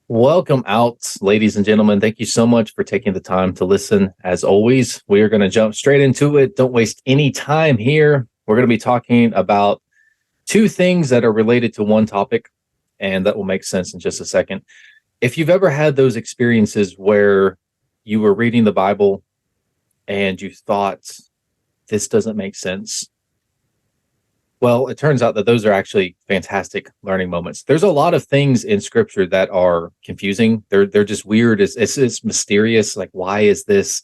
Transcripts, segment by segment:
Welcome out, ladies and gentlemen. Thank you so much for taking the time to listen. As always, we are going to jump straight into it. Don't waste any time here. We're going to be talking about two things that are related to one topic, and that will make sense in just a second. If you've ever had those experiences where you were reading the Bible and you thought, this doesn't make sense, well, it turns out that those are actually fantastic learning moments. There's a lot of things in scripture that are confusing. They're just weird. It's mysterious. Like, why is this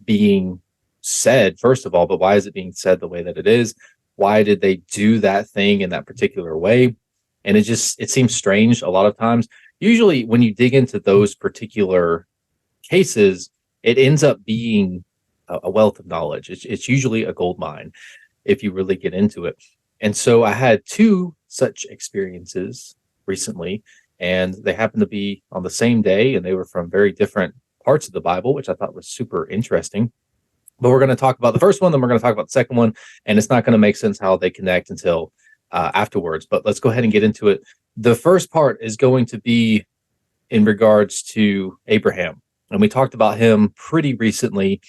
being said, first of all, but why is it being said the way that it is? Why did they do that thing in that particular way? And it seems strange a lot of times. Usually when you dig into those particular cases, it ends up being a wealth of knowledge. It's usually a gold mine if you really get into it. And so I had two such experiences recently, and they happened to be on the same day, and they were from very different parts of the Bible, which I thought was super interesting. But we're going to talk about the first one, then we're going to talk about the second one, and it's not going to make sense how they connect until afterwards. But let's go ahead and get into it. The first part is going to be in regards to Abraham, and we talked about him pretty recently.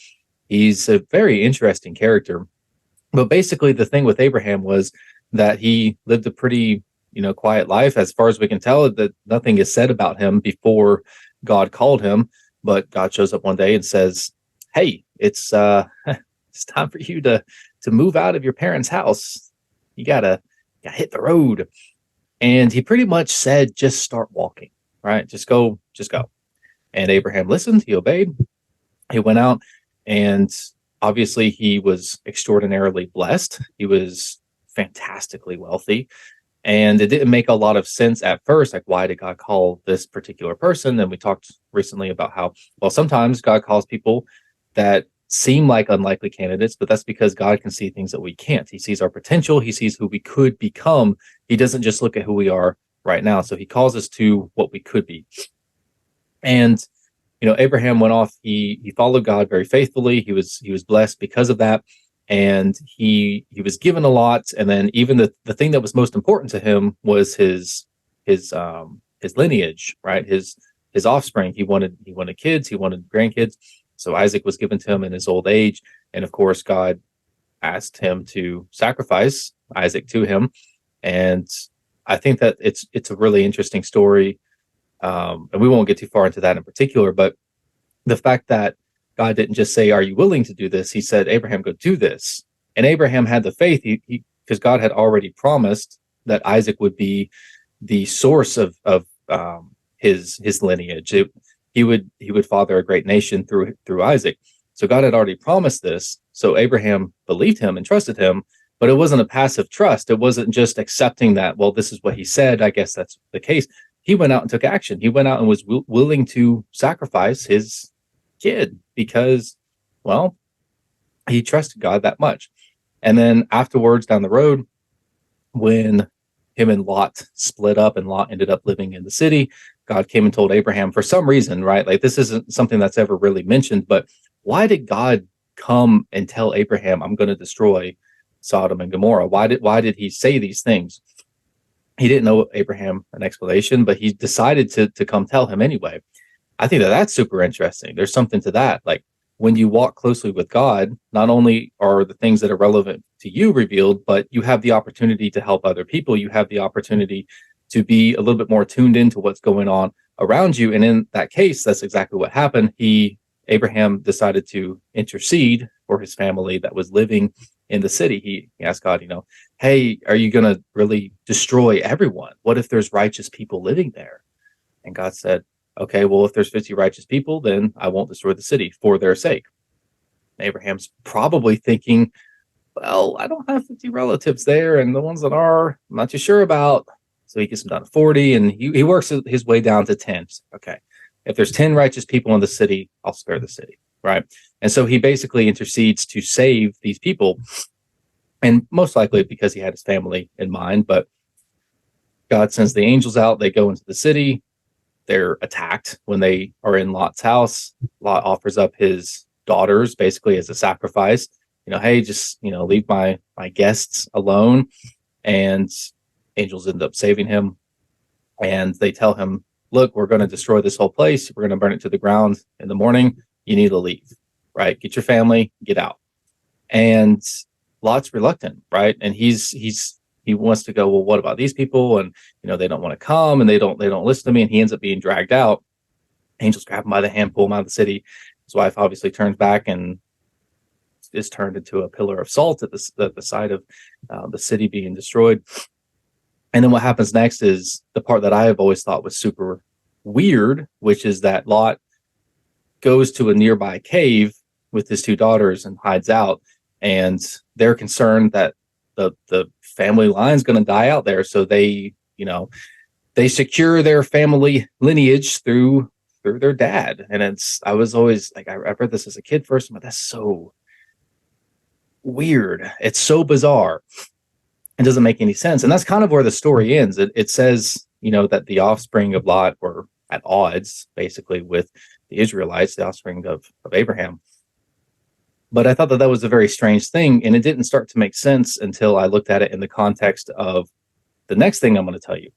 He's a very interesting character. But basically, the thing with Abraham was that he lived a pretty, quiet life. As far as we can tell, that nothing is said about him before God called him. But God shows up one day and says, "Hey, it's it's time for you to move out of your parents' house. You gotta hit the road." And he pretty much said, "Just start walking, right? Just go, just go." And Abraham listened. He obeyed. He went out, and obviously, he was extraordinarily blessed. He was fantastically wealthy. And it didn't make a lot of sense at first. Like, why did God call this particular person? And we talked recently about how, well, sometimes God calls people that seem like unlikely candidates, but that's because God can see things that we can't. He sees our potential. He sees who we could become. He doesn't just look at who we are right now. So he calls us to what we could be. And Abraham went off. He followed God very faithfully. He was blessed because of that, and he was given a lot. And then even the thing that was most important to him was his lineage, right? His offspring. He wanted kids. He wanted grandkids. So Isaac was given to him in his old age, and of course God asked him to sacrifice Isaac to him. And I think that it's a really interesting story. And we won't get too far into that in particular, but the fact that God didn't just say, "Are you willing to do this?" He said, "Abraham, go do this." And Abraham had the faith because God had already promised that Isaac would be the source of his lineage. He would father a great nation through Isaac. So God had already promised this. So Abraham believed him and trusted him, but it wasn't a passive trust. It wasn't just accepting that, well, this is what he said, I guess that's the case. He went out and took action. He went out and was willing to sacrifice his kid because, well, he trusted God that much. And then afterwards, down the road, when him and Lot split up and Lot ended up living in the city, God came and told Abraham for some reason, right? Like, this isn't something that's ever really mentioned, but why did God come and tell Abraham, "I'm going to destroy Sodom and Gomorrah"? Why did he say these things? He didn't owe Abraham an explanation, but he decided to come tell him anyway. I think that's super interesting. There's something to that. Like, when you walk closely with God, not only are the things that are relevant to you revealed, but you have the opportunity to help other people. You have the opportunity to be a little bit more tuned into what's going on around you. And in that case, that's exactly what happened. Abraham decided to intercede for his family that was living in the city. He asked God, "Hey, are you going to really destroy everyone? What if there's righteous people living there?" And God said, "Okay, well, if there's 50 righteous people, then I won't destroy the city for their sake." And Abraham's probably thinking, "Well, I don't have 50 relatives there, and the ones that are, I'm not too sure about." So he gets them down to 40, and he works his way down to 10. So, okay, if there's 10 righteous people in the city, I'll spare the city, right? And so he basically intercedes to save these people, and most likely because he had his family in mind. But God sends the angels out. They go into the city. They're attacked when they are in Lot's house. Lot offers up his daughters basically as a sacrifice. Hey, just leave my guests alone. And angels end up saving him, and they tell him look, we're going to destroy this whole place. We're going to burn it to the ground in the morning. You need to leave, right? Get your family, get out. And Lot's reluctant, right? And he wants to go, well, what about these people? And, they don't want to come, and they don't listen to me. And he ends up being dragged out. Angels grab him by the hand, pull him out of the city. His wife obviously turns back and is turned into a pillar of salt at the side of the city being destroyed. And then what happens next is the part that I have always thought was super weird, which is that Lot goes to a nearby cave with his two daughters and hides out. And they're concerned that the family line is going to die out there. So they secure their family lineage through their dad. And I was always like, I read this as a kid first, but that's so weird. It's so bizarre. It doesn't make any sense. And that's kind of where the story ends. It says, that the offspring of Lot were at odds, basically, with the Israelites, the offspring of Abraham. But I thought that was a very strange thing. And it didn't start to make sense until I looked at it in the context of the next thing I'm going to tell you,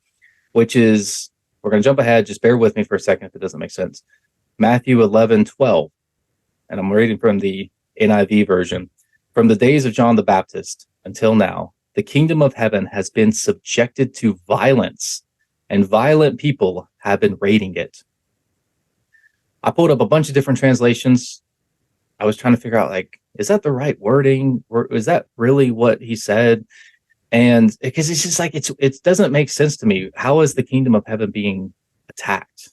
which is, we're going to jump ahead. Just bear with me for a second if it doesn't make sense. Matthew 11:12. And I'm reading from the NIV version. From the days of John the Baptist until now, the kingdom of heaven has been subjected to violence, and violent people have been raiding it. I pulled up a bunch of different translations. I was trying to figure out, is that the right wording? Or is that really what he said? And because it's just it doesn't make sense to me. How is the kingdom of heaven being attacked?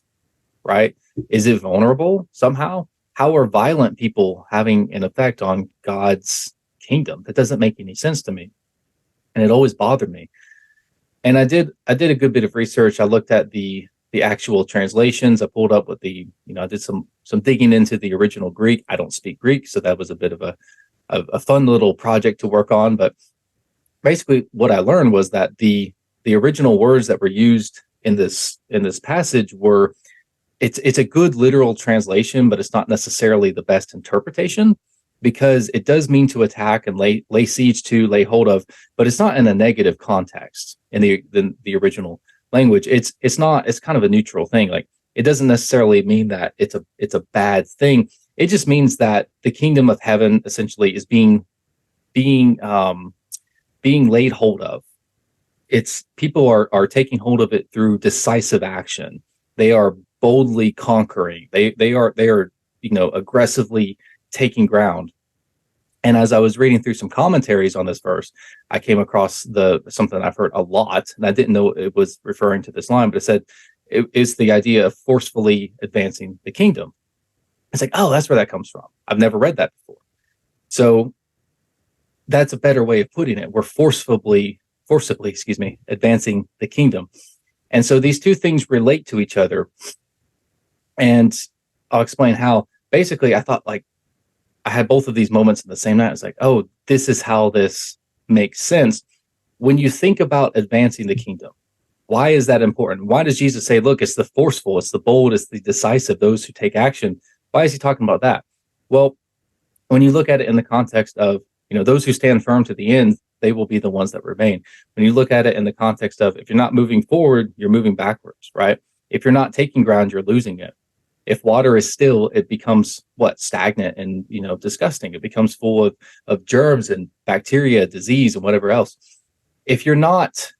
Right? Is it vulnerable somehow? How are violent people having an effect on God's kingdom? That doesn't make any sense to me. And it always bothered me. And I did a good bit of research. I looked at the actual translations. I pulled up with I did some digging into the original Greek. I don't speak Greek, so that was a bit of a fun little project to work on. But basically what I learned was that the original words that were used in this passage were, it's a good literal translation, but it's not necessarily the best interpretation, because it does mean to attack and lay siege to, lay hold of, but it's not in a negative context in the original language. It's kind of a neutral thing. It doesn't necessarily mean that it's a bad thing. It just means that the kingdom of heaven essentially is being laid hold of. It's people are taking hold of it through decisive action. They are boldly conquering. They are aggressively taking ground. And as I was reading through some commentaries on this verse, I came across something I've heard a lot, and I didn't know it was referring to this line, but it said it's the idea of forcefully advancing the kingdom. It's oh, that's where that comes from. I've never read that before. So that's a better way of putting it. We're forcibly, advancing the kingdom. And so these two things relate to each other. And I'll explain how. Basically, I thought I had both of these moments in the same night. It's oh, this is how this makes sense. When you think about advancing the kingdom, why is that important? Why does Jesus say, look, it's the forceful, it's the bold, it's the decisive, those who take action? Why is he talking about that? Well, when you look at it in the context of, those who stand firm to the end, they will be the ones that remain. When you look at it in the context of, if you're not moving forward, you're moving backwards, right? If you're not taking ground, you're losing it. If water is still, it becomes stagnant and, disgusting. It becomes full of germs and bacteria, disease, and whatever else. If you're not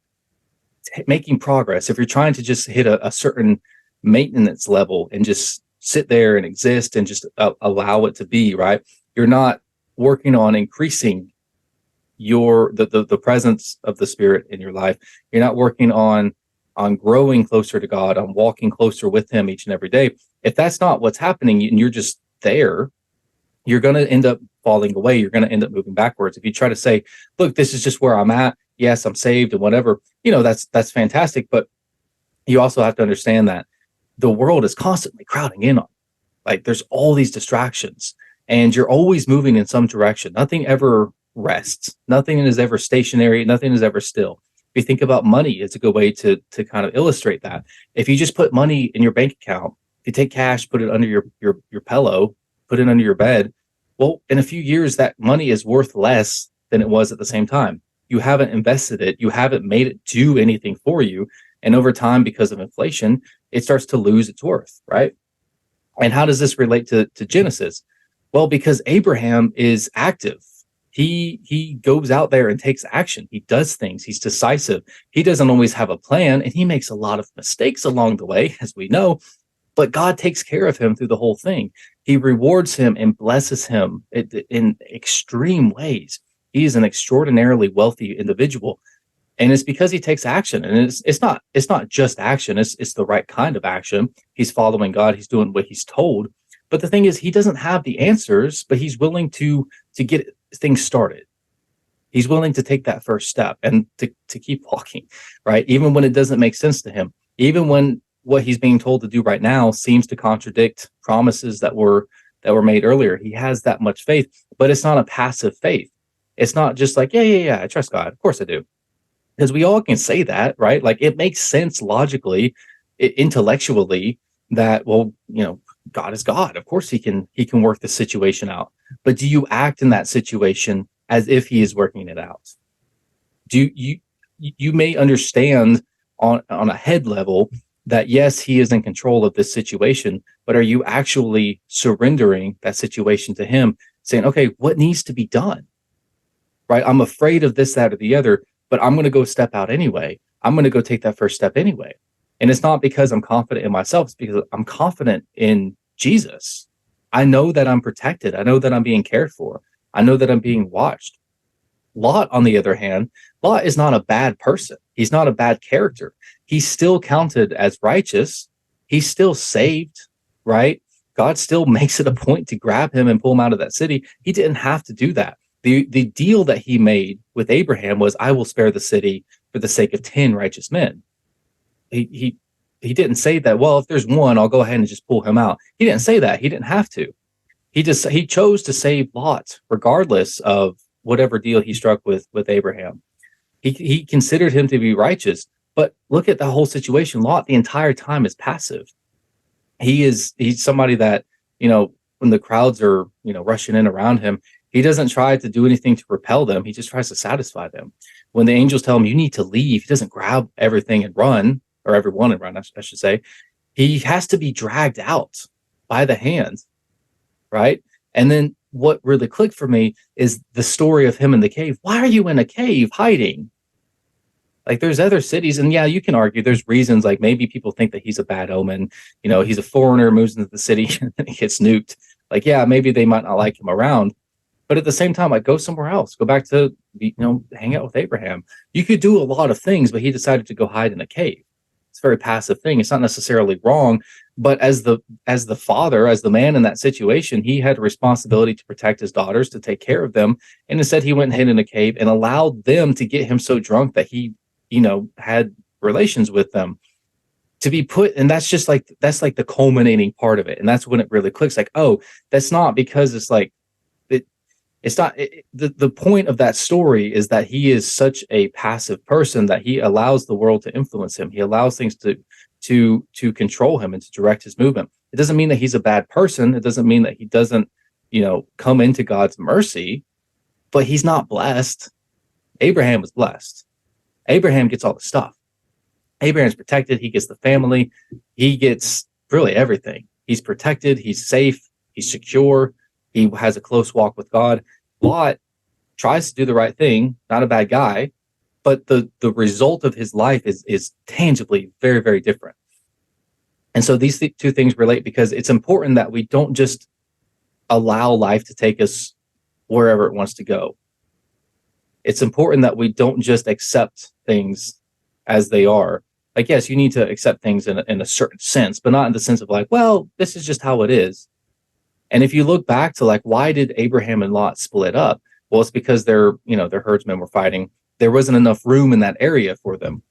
making progress, if you're trying to just hit a certain maintenance level and just sit there and exist and just allow it to be, right? You're not working on increasing the presence of the Spirit in your life. You're not working on growing closer to God, on walking closer with him each and every day. If that's not what's happening and you're just there, you're going to end up falling away. You're going to end up moving backwards. If you try to say, look, this is just where I'm at. Yes, I'm saved and whatever, that's fantastic. But you also have to understand that the world is constantly crowding in on you. There's all these distractions and you're always moving in some direction. Nothing ever rests. Nothing is ever stationary. Nothing is ever still. If you think about money, it's a good way to kind of illustrate that. If you just put money in your bank account, if you take cash, put it under your pillow, put it under your bed, well, in a few years, that money is worth less than it was at the same time. You haven't invested it. You haven't made it do anything for you. And over time, because of inflation, it starts to lose its worth, right? And how does this relate to Genesis? Well, because Abraham is active. He goes out there and takes action. He does things. He's decisive. He doesn't always have a plan, and he makes a lot of mistakes along the way, as we know, but God takes care of him through the whole thing. He rewards him and blesses him in extreme ways. He is an extraordinarily wealthy individual, and it's because he takes action. And it's not just action. It's the right kind of action. He's following God. He's doing what he's told. But the thing is, he doesn't have the answers, but he's willing to get things started. He's willing to take that first step and to keep walking, right? Even when it doesn't make sense to him, even when what he's being told to do right now seems to contradict promises that were made earlier. He has that much faith, but it's not a passive faith. It's not just like, yeah, I trust God. Of course I do. Because we all can say that, right? Like it makes sense logically, intellectually that, well, God is God. Of course he can work the situation out. But do you act in that situation as if he is working it out? Do you may understand on a head level that yes, he is in control of this situation, but are you actually surrendering that situation to him, saying, okay, what needs to be done? Right? I'm afraid of this, that, or the other, but I'm going to go step out anyway. I'm going to go take that first step anyway. And it's not because I'm confident in myself, it's because I'm confident in Jesus. I know that I'm protected. I know that I'm being cared for. I know that I'm being watched. Lot, on the other hand, Lot is not a bad person. He's not a bad character. He's still counted as righteous. He's still saved, right? God still makes it a point to grab him and pull him out of that city. He didn't have to do that. The deal that he made with Abraham was, I will spare the city for the sake of 10 righteous men. He didn't say that, well, if there's one, I'll go ahead and just pull him out. He didn't say that. He didn't have to. He chose to save Lot regardless of whatever deal he struck with Abraham. He considered him to be righteous. But look at the whole situation. Lot the entire time is passive. He's somebody that, when the crowds are, rushing in around him, he doesn't try to do anything to repel them. He just tries to satisfy them. When the angels tell him you need to leave, he doesn't grab everything and run, or everyone and run, I should say. He has to be dragged out by the hand, right? And then what really clicked for me is the story of him in the cave. Why are you in a cave hiding? Like there's other cities, and yeah, you can argue there's reasons, like maybe people think that he's a bad omen. He's a foreigner, moves into the city, and he gets nuked. Like, yeah, maybe they might not like him around. But at the same time, like, go somewhere else. Go back to, hang out with Abraham. You could do a lot of things, but he decided to go hide in a cave. It's a very passive thing. It's not necessarily wrong, but as the father, as the man in that situation, he had a responsibility to protect his daughters, to take care of them. And instead, he went and hid in a cave and allowed them to get him so drunk that he, had relations with them. To be put, and that's like the culminating part of it. And that's when it really clicks. Like, oh, that's not because it's like, it's not the point of that story is that he is such a passive person that he allows the world to influence him. He allows things to control him and to direct his movement. It doesn't mean that he's a bad person. It doesn't mean that he doesn't, come into God's mercy, but he's not blessed. Abraham was blessed. Abraham gets all the stuff. Abraham's protected. He gets the family. He gets really everything. He's protected. He's safe. He's secure. He has a close walk with God. Lot tries to do the right thing, not a bad guy, but the result of his life is tangibly very, very different. And so these two things relate because it's important that we don't just allow life to take us wherever it wants to go. It's important that we don't just accept things as they are. Like, yes, you need to accept things in a certain sense, but not in the sense of like, well, this is just how it is. And if you look back to like, why did Abraham and Lot split up? Well, it's because their herdsmen were fighting. There wasn't enough room in that area for them.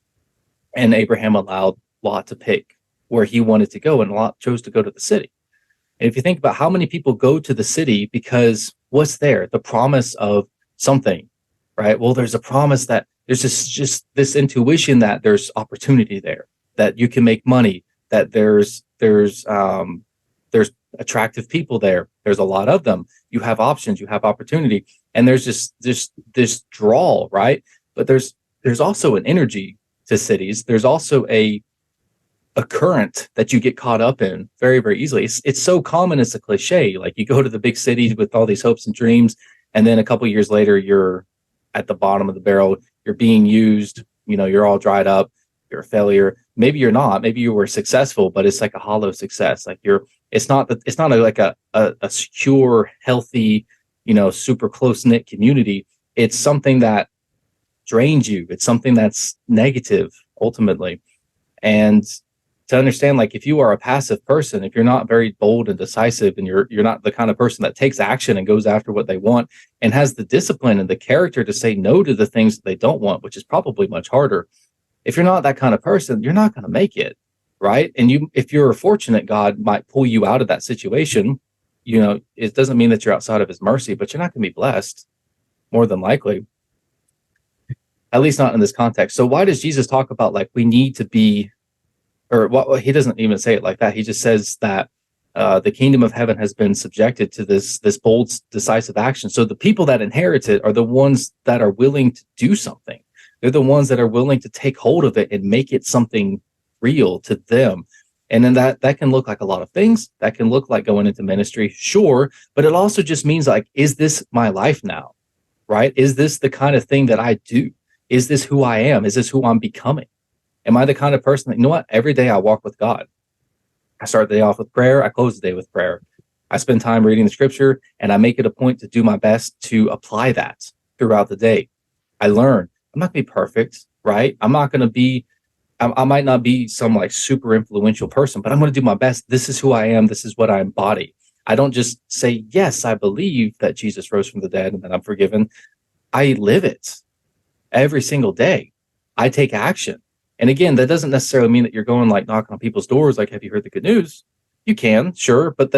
And Abraham allowed Lot to pick where he wanted to go, and Lot chose to go to the city. And if you think about how many people go to the city because what's there? The promise of something, right? Well, there's a promise that there's just this intuition that there's opportunity there, that you can make money, that there's attractive people there. There's a lot of them. You have options, you have opportunity, and there's just this drawl, right? But there's also an energy to cities, there's also a current that you get caught up in very, very easily. It's so common, it's a cliche. Like you go to the big cities with all these hopes and dreams, and then a couple of years later, you're at the bottom of the barrel. You're being used. You're all dried up. You're a failure. Maybe you're not. Maybe you were successful, but it's like a hollow success. Like it's not like a secure, healthy, super close knit community. It's something that drains you. It's something that's negative ultimately. And to understand, like, if you are a passive person, if you're not very bold and decisive, and you're not the kind of person that takes action and goes after what they want and has the discipline and the character to say no to the things that they don't want, which is probably much harder. If you're not that kind of person, you're not going to make it, right? And if you're fortunate, God might pull you out of that situation. It doesn't mean that you're outside of his mercy, but you're not going to be blessed, more than likely, at least not in this context. So why does Jesus talk about, like, we need to be, or what? He doesn't even say it like that. He just says that the kingdom of heaven has been subjected to this bold, decisive action. So the people that inherit it are the ones that are willing to do something. They're the ones that are willing to take hold of it and make it something real to them. And then that can look like a lot of things. That can look like going into ministry, sure, but it also just means, like, is this my life now? Right? Is this the kind of thing that I do? Is this who I am? Is this who I'm becoming? Am I the kind of person that, what, every day I walk with God? I start the day off with prayer. I close the day with prayer. I spend time reading the scripture, and I make it a point to do my best to apply that throughout the day. I learn. I'm not going to be perfect, right? I'm not going to be, I might not be some like super influential person, but I'm going to do my best. This is who I am. This is what I embody. I don't just say, yes, I believe that Jesus rose from the dead and that I'm forgiven. I live it every single day. I take action. And again, that doesn't necessarily mean that you're going like knocking on people's doors, like, have you heard the good news? You can, sure, but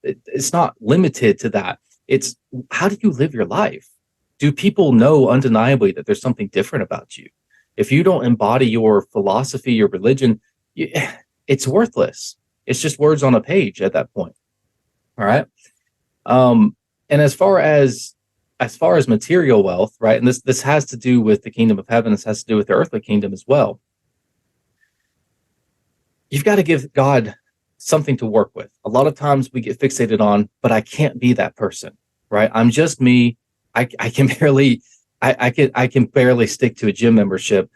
it's not limited to that. It's, how do you live your life? Do people know undeniably that there's something different about you? If you don't embody your philosophy, your religion, it's worthless. It's just words on a page at that point. All right. And as far as material wealth, right? And this has to do with the kingdom of heaven. This has to do with the earthly kingdom as well. You've got to give God something to work with. A lot of times we get fixated on, but I can't be that person, right? I'm just me. I can barely stick to a gym membership,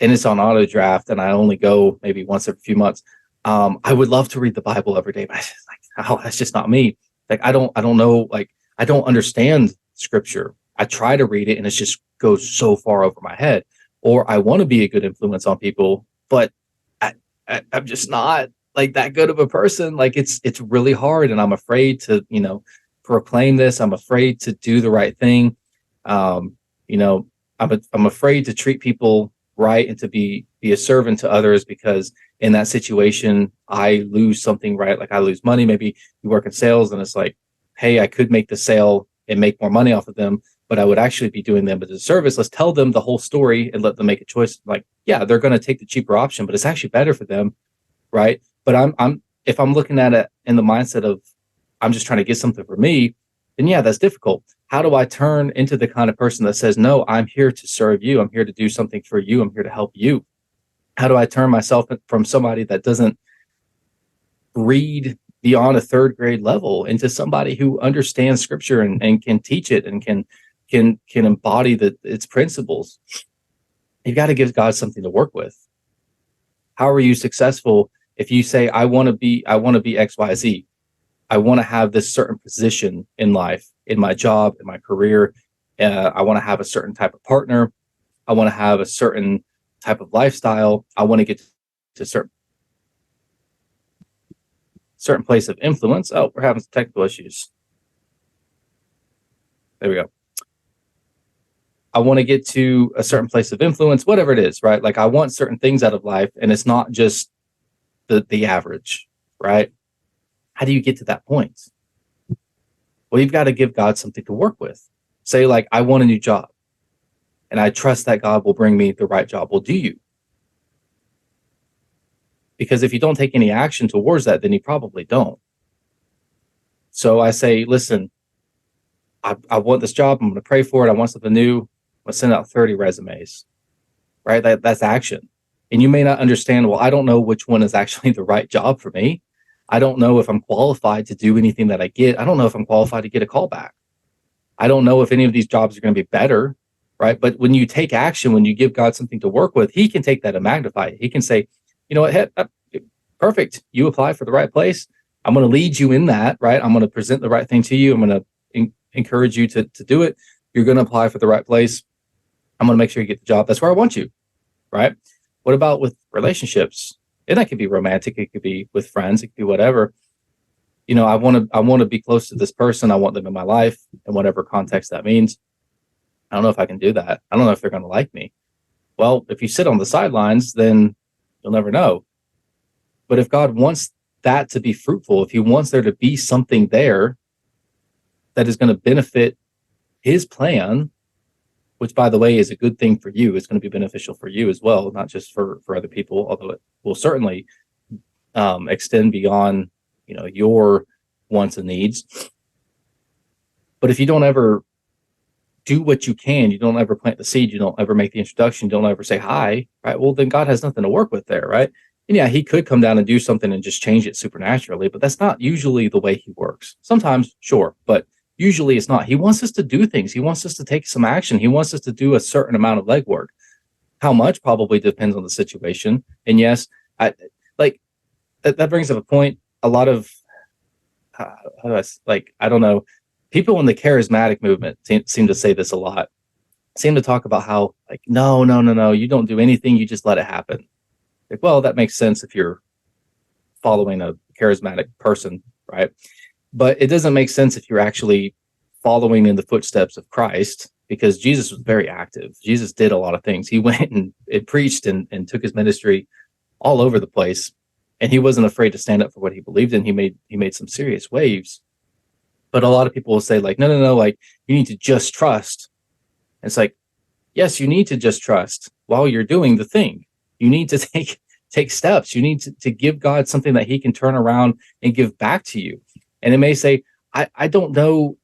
and it's on auto draft, and I only go maybe once every few months. I would love to read the Bible every day, but that's just not me. Like, I don't know. Like, I don't understand scripture. I try to read it, and it just goes so far over my head. Or I want to be a good influence on people, but I'm just not like that good of a person. Like, it's really hard, and I'm afraid to proclaim this. I'm afraid to do the right thing. I'm afraid to treat people right and to be a servant to others, because in that situation I lose something, right? Like, I lose money. Maybe you work in sales, and it's like, hey, I could make the sale and make more money off of them, but I would actually be doing them as a service. Let's tell them the whole story and let them make a choice. Like, yeah, they're going to take the cheaper option, but it's actually better for them, right? But if I'm looking at it in the mindset of, I'm just trying to get something for me, then yeah, that's difficult. How do I turn into the kind of person that says, no, I'm here to serve you. I'm here to do something for you. I'm here to help you. How do I turn myself from somebody that doesn't read beyond a third grade level into somebody who understands scripture and can teach it and can embody its principles? You've got to give God something to work with. How are you successful if you say, I want to be XYZ? I want to have this certain position in life, in my job, in my career. I want to have a certain type of partner. I want to have a certain type of lifestyle. I want to get to certain place of influence. Oh, we're having some technical issues. There we go. I want to get to a certain place of influence, whatever it is, right? Like, I want certain things out of life, and it's not just the average, right? How do you get to that point? Well, you've got to give God something to work with. Say, like, I want a new job, and I trust that God will bring me the right job. Well, do you? Because if you don't take any action towards that, then you probably don't. So I say, listen, I want this job. I'm going to pray for it. I want something new. I'm going to send out 30 resumes. right? That's action. And you may not understand, well, I don't know which one is actually the right job for me. I don't know if I'm qualified to do anything that I get. I don't know if I'm qualified to get a call back. I don't know if any of these jobs are going to be better, right? But when you take action, when you give God something to work with, he can take that and magnify it. He can say, you know what, hey, perfect. You apply for the right place. I'm going to lead you in that, right? I'm going to present the right thing to you. I'm going to encourage you to do it. You're going to apply for the right place. I'm going to make sure you get the job. That's where I want you, right? What about with relationships? And that could be romantic. It could be with friends. It could be whatever. You know, I want to be close to this person. I want them in my life in whatever context that means. I don't know if I can do that. I don't know if they're going to like me. Well, if you sit on the sidelines, then you'll never know. But if God wants that to be fruitful, if he wants there to be something there that is going to benefit his plan, which, by the way, is a good thing for you, it's going to be beneficial for you as well, not just for other people, although it will certainly extend beyond, you know, your wants and needs. But if you don't ever do what you can, you don't ever plant the seed, you don't ever make the introduction, you don't ever say hi, right? Well, then God has nothing to work with there, right? And yeah, he could come down and do something and just change it supernaturally, but that's not usually the way he works. Sometimes, sure, but usually it's not. He wants us to do things. He wants us to take some action. He wants us to do a certain amount of legwork. How much probably depends on the situation. And yes, I like that brings up a point. A lot of I don't know, people in the charismatic movement seem to say this a lot. Seem to talk about how, like, no, you don't do anything, you just let it happen. Like, well, that makes sense if you're following a charismatic person, right? But it doesn't make sense if you're actually following in the footsteps of Christ, because Jesus was very active. Jesus did a lot of things. He went and preached and took his ministry all over the place, and he wasn't afraid to stand up for what he believed in. He made some serious waves. But a lot of people will say, like, no, like, you need to just trust. And it's like, yes, you need to just trust while you're doing the thing. You need to take steps. You need to give God something that he can turn around and give back to you. And it may say, I don't know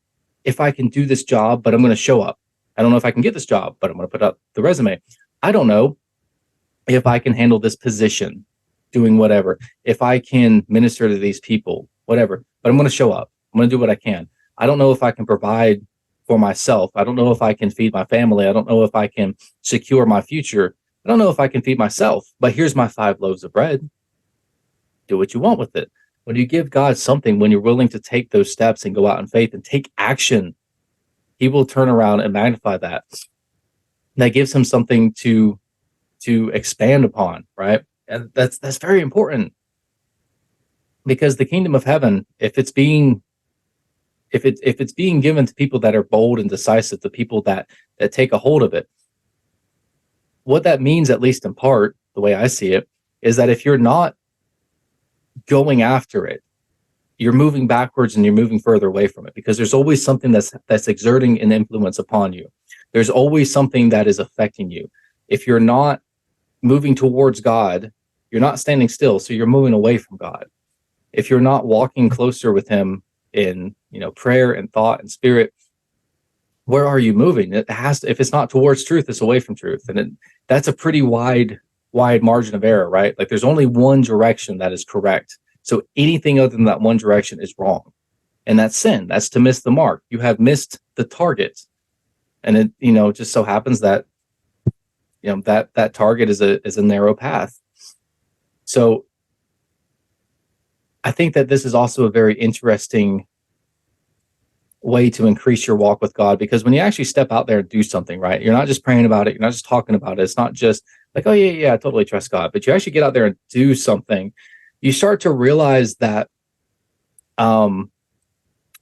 if I can do this job, but I'm going to show up. I don't know if I can get this job, but I'm going to put up the resume. I don't know if I can handle this position, doing whatever, if I can minister to these people, whatever, but I'm going to show up. I'm going to do what I can. I don't know if I can provide for myself. I don't know if I can feed my family. I don't know if I can secure my future. I don't know if I can feed myself, but here's my 5 loaves of bread. Do what you want with it. When you give God something, when you're willing to take those steps and go out in faith and take action, he will turn around and magnify that. And that gives him something to expand upon, right? And that's very important, because the kingdom of heaven, if it's being given to people that are bold and decisive, the people that take a hold of it, what that means, at least in part, the way I see it, is that if you're not going after it, you're moving backwards and you're moving further away from it, because there's always something that's exerting an influence upon you. There's always something that is affecting you. If you're not moving towards God, you're not standing still, so you're moving away from God. If you're not walking closer with him in, you know, prayer and thought and spirit, where are you moving? It has to, if it's not towards truth, it's away from truth. And that's a pretty wide margin of error, right? Like, there's only one direction that is correct. So anything other than that one direction is wrong. And that's sin. That's to miss the mark. You have missed the target. And it, you know, just so happens that, you know, that target is a narrow path. So I think that this is also a very interesting way to increase your walk with God, because when you actually step out there and do something, right, you're not just praying about it, you're not just talking about it, it's not just like, oh yeah, I totally trust God, but you actually get out there and do something. You start to realize that the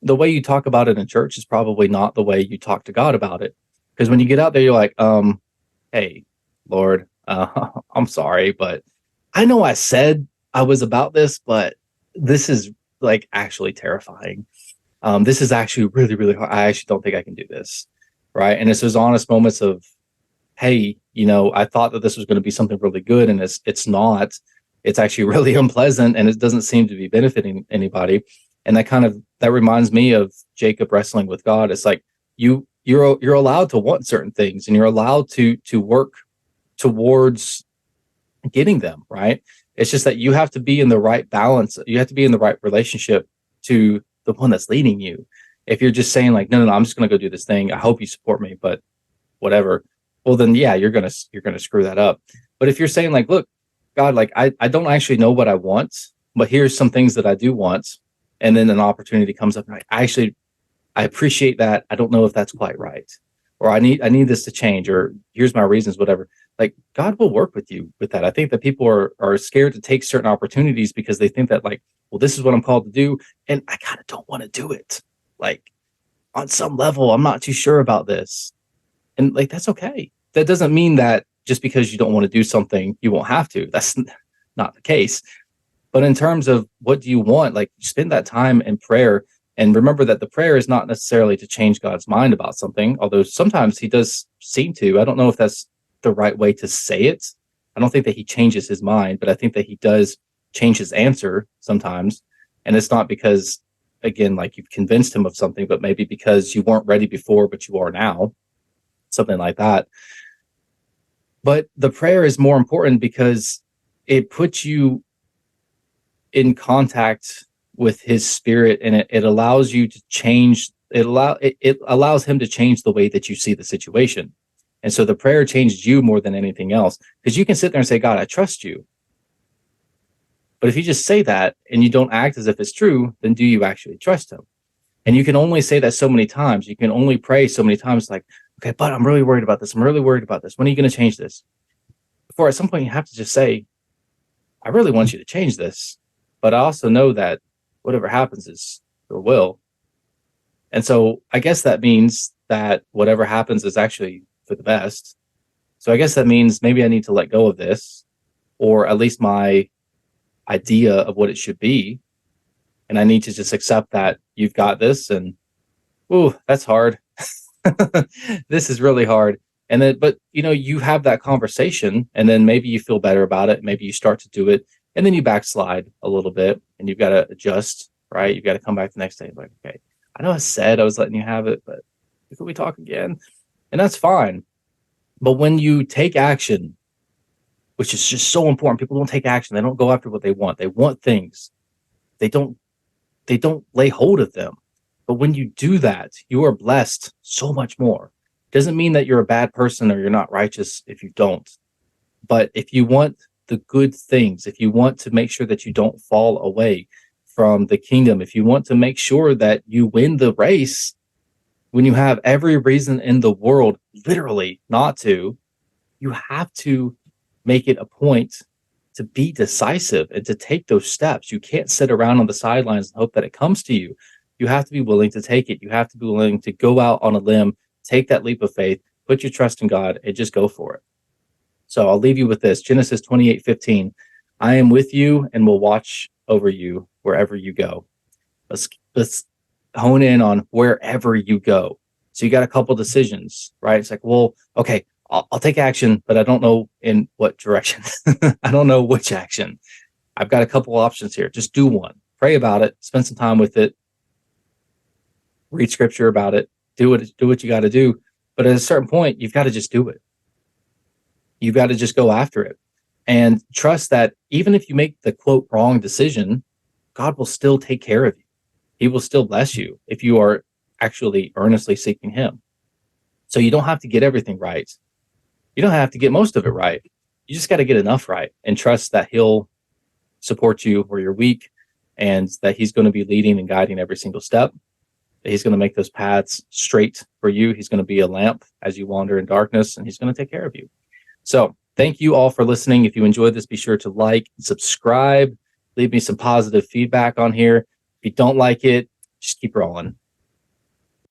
way you talk about it in church is probably not the way you talk to God about it. Because when you get out there, you're like, hey, Lord, I'm sorry, but I know I said I was about this, but this is, like, actually terrifying. This is actually really, really hard. I actually don't think I can do this, right? And it's those honest moments of, hey, you know, I thought that this was going to be something really good, and it's not. It's actually really unpleasant, and it doesn't seem to be benefiting anybody. And that reminds me of Jacob wrestling with God. It's like you're allowed to want certain things, and you're allowed to work towards getting them, right? It's just that you have to be in the right balance. You have to be in the right relationship to the one that's leading you. If you're just saying like, no, I'm just going to go do this thing. I hope you support me, but whatever. Well, then yeah, you're going to screw that up. But if you're saying like, look, God, like I don't actually know what I want, but here's some things that I do want. And then an opportunity comes up and I appreciate that. I don't know if that's quite right. Or I need this to change, or here's my reasons, whatever. Like God will work with you with that. I think that people are scared to take certain opportunities because they think that like, well, this is what I'm called to do, and I kind of don't want to do it. Like on some level, I'm not too sure about this. And like that's okay. That doesn't mean that just because you don't want to do something, you won't have to. That's not the case. But in terms of what do you want, like spend that time in prayer. And remember that the prayer is not necessarily to change God's mind about something, although sometimes he does seem to. I don't know if that's the right way to say it. I don't think that he changes his mind, but I think that he does change his answer sometimes. And it's not because, again, like you've convinced him of something, but maybe because you weren't ready before, but you are now, something like that. But the prayer is more important because it puts you in contact with his spirit, and it allows you to change. It allows him to change the way that you see the situation. And so the prayer changes you more than anything else, because you can sit there and say, God, I trust you. But if you just say that and you don't act as if it's true, then do you actually trust him? And you can only say that so many times. You can only pray so many times like, okay, but I'm really worried about this. I'm really worried about this. When are you going to change this? Before at some point you have to just say, I really want you to change this, but I also know that whatever happens is your will. And so I guess that means that whatever happens is actually for the best. So I guess that means maybe I need to let go of this, or at least my idea of what it should be. And I need to just accept that you've got this. And, ooh, that's hard. This is really hard. And then, but you have that conversation, and then maybe you feel better about it. Maybe you start to do it, and then you backslide a little bit, and you've got to adjust, right? You've got to come back the next day. Like, okay, I know I said I was letting you have it, but can we talk again? And that's fine. But when you take action, which is just so important, people don't take action. They don't go after what they want. They want things. They don't lay hold of them. But when you do that, you are blessed so much more. Doesn't mean that you're a bad person or you're not righteous if you don't. But if you want the good things, if you want to make sure that you don't fall away from the kingdom, if you want to make sure that you win the race when you have every reason in the world, literally not to, you have to make it a point to be decisive and to take those steps. You can't sit around on the sidelines and hope that it comes to you. You have to be willing to take it. You have to be willing to go out on a limb, take that leap of faith, put your trust in God, and just go for it. So I'll leave you with this. Genesis 28:15. I am with you and will watch over you wherever you go. Let's hone in on wherever you go. So you got a couple decisions, right? It's like, well, okay, I'll take action, but I don't know in what direction. I don't know which action. I've got a couple options here. Just do one. Pray about it. Spend some time with it. Read scripture about it. Do what you got to do. But at a certain point, you've got to just do it. You've got to just go after it. And trust that even if you make the quote wrong decision, God will still take care of you. He will still bless you if you are actually earnestly seeking him. So you don't have to get everything right. You don't have to get most of it right. You just got to get enough right and trust that he'll support you where you're weak, and that he's going to be leading and guiding every single step. That he's going to make those paths straight for you. He's going to be a lamp as you wander in darkness, and he's going to take care of you. So thank you all for listening. If you enjoyed this, be sure to like and subscribe. Leave me some positive feedback on here. If you don't like it, just keep rolling.